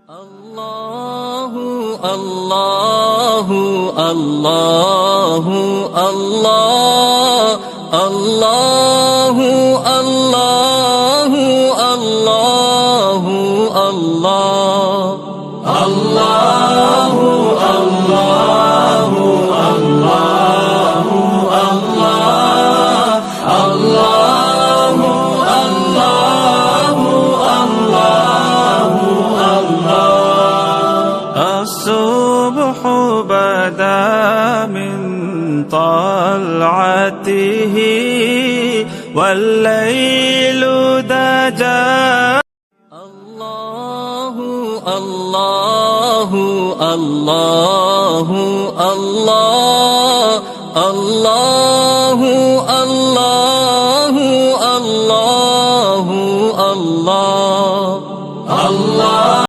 الله الله الله الله الله الله الله الله الله الله الله الله الصبح بدا من طلعته والليل دجى الله الله الله الله الله الله